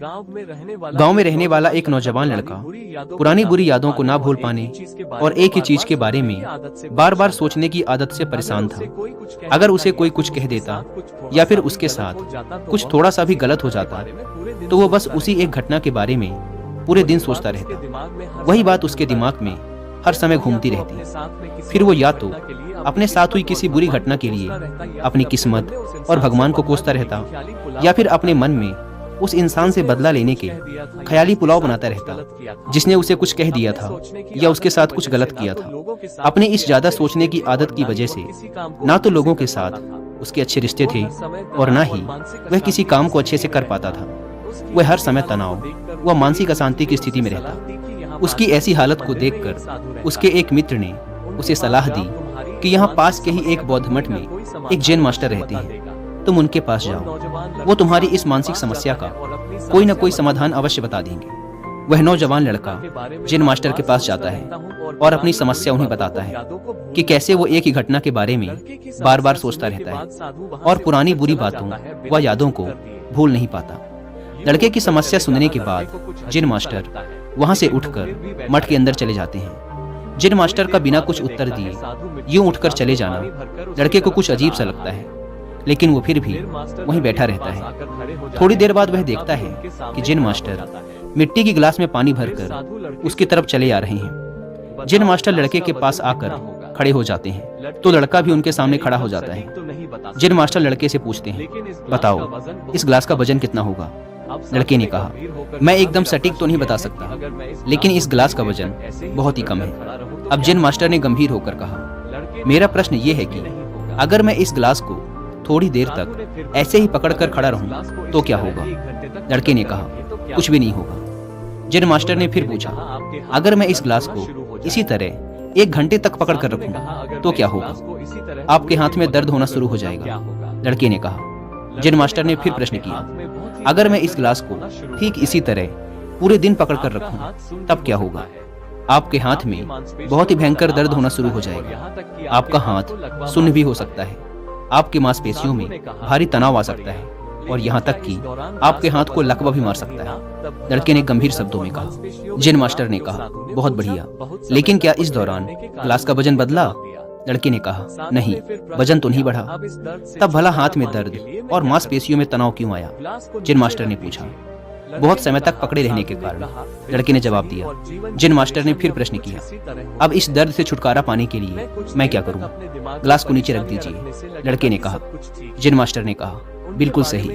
गांव में रहने वाला एक नौजवान लड़का पुरानी बुरी यादों को ना भूल पाने और एक ही चीज के बारे में बार बार सोचने की आदत से परेशान था। अगर उसे कोई कुछ कह देता या फिर उसके साथ कुछ थोड़ा सा भी गलत हो जाता तो वो बस उसी एक घटना के बारे में पूरे दिन सोचता रहता। वही बात उसके दिमाग में हर समय घूमती रहती। फिर वो या तो अपने साथ हुई किसी बुरी घटना के लिए अपनी किस्मत और भगवान को कोसता रहता या फिर अपने मन में उस इंसान से बदला लेने के ख्याली पुलाव बनाता रहता जिसने उसे कुछ कह दिया था या उसके साथ कुछ गलत किया था। अपने इस ज्यादा सोचने की आदत की वजह से ना तो लोगों के साथ उसके अच्छे रिश्ते थे और ना ही वह किसी काम को अच्छे से कर पाता था। वह हर समय तनाव व मानसिक अशांति की स्थिति में रहता। उसकी ऐसी हालत को देखकर उसके एक मित्र ने उसे सलाह दी कि यहाँ पास के ही एक बौद्ध मठ में एक जैन मास्टर रहते हैं, तुम उनके पास जाओ, वो तुम्हारी इस मानसिक समस्या का कोई न कोई समाधान अवश्य बता देंगे। वह नौजवान लड़का जैन मास्टर के पास जाता है और अपनी समस्या उन्हें बताता है कि कैसे वो एक ही घटना के बारे में बार बार सोचता रहता है और पुरानी बुरी बातों व यादों को भूल नहीं पाता। लड़के की समस्या सुनने के बाद जैन मास्टर वहां से उठकर मठ के अंदर चले जाते हैं। जैन मास्टर का बिना कुछ उत्तर दिए यूं उठकर चले जाना लड़के को कुछ अजीब सा लगता है, लेकिन वो फिर भी वहीं बैठा रहता है। थोड़ी देर बाद वह देखता है कि जैन मास्टर मिट्टी की गिलास में पानी भरकर उसकी तरफ चले आ रहे हैं। जैन मास्टर लड़के के पास आकर खड़े हो जाते हैं तो लड़का भी उनके सामने खड़ा हो जाता है। जैन मास्टर लड़के से पूछते हैं, बताओ इस गिलास का वजन कितना होगा? लड़के ने कहा, मैं एकदम सटीक तो नहीं बता सकता, लेकिन इस गिलास का वजन बहुत ही कम है। अब जैन मास्टर ने गंभीर होकर कहा, मेरा प्रश्न ये है कि अगर मैं इस गिलास को थोड़ी देर तक ऐसे ही पकड़कर खड़ा रहूं तो क्या होगा? लड़के ने कहा, कुछ भी नहीं होगा। जैन मास्टर ने फिर पूछा, अगर मैं इस गिलास को इसी तरह 1 घंटे तक पकड़ कर रखूं तो क्या होगा? आपके हाथ में दर्द होना शुरू हो जाएगा। लड़के ने कहा। जैन मास्टर ने फिर प्रश्न किया, अगर मैं इस गिलास को ठीक इसी तरह पूरे दिन पकड़ कर रखूं तब क्या होगा? आपके हाथ में बहुत ही भयंकर दर्द होना शुरू हो जाएगा। आपका हाथ सुन्न भी हो सकता है, आपकी मांसपेशियों में भारी तनाव आ सकता है और यहाँ तक कि आपके हाथ को लकवा भी मार सकता है। लड़के ने गंभीर शब्दों में कहा। जैन मास्टर ने कहा, बहुत बढ़िया, लेकिन क्या इस दौरान गिलास का वजन बदला? लड़के ने कहा, नहीं, वजन तो नहीं बढ़ा। तब भला हाथ में दर्द और मांसपेशियों में तनाव क्यों आया? जैन मास्टर ने पूछा। बहुत समय तक पकड़े रहने के कारण, लड़के ने जवाब दिया। जैन मास्टर ने फिर प्रश्न किया, अब इस दर्द से छुटकारा पाने के लिए मैं क्या करूं? गिलास को नीचे रख दीजिए। लड़के ने कहा। जैन मास्टर ने कहा, बिल्कुल सही,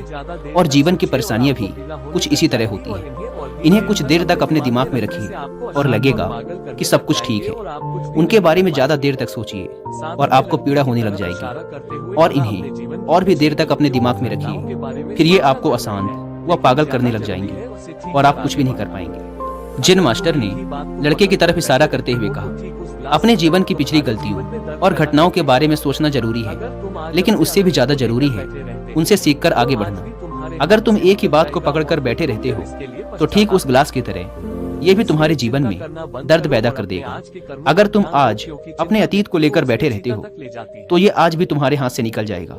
और जीवन की परेशानियां भी कुछ इसी तरह होती हैं। इन्हें कुछ देर तक अपने दिमाग में रखिए और लगेगा कि सब कुछ ठीक है। उनके बारे में ज्यादा देर तक सोचिए और आपको पीड़ा होने लग जाएगी, और इन्हें और भी देर तक अपने दिमाग में रखिए, फिर ये आपको अशांत व पागल करने लग जाएंगे और आप कुछ भी नहीं कर पाएंगे। जैन मास्टर ने लड़के की तरफ इशारा करते हुए कहा, अपने जीवन की पिछली गलतियों और घटनाओं के बारे में सोचना जरूरी है, लेकिन उससे भी ज्यादा जरूरी है उनसे सीखकर आगे बढ़ना। अगर तुम एक ही बात को पकड़कर बैठे रहते हो तो ठीक उस गिलास की तरह ये भी तुम्हारे जीवन में दर्द पैदा कर देगा। अगर तुम आज अपने अतीत को लेकर बैठे रहते हो तो ये आज भी तुम्हारे हाथ से निकल जाएगा।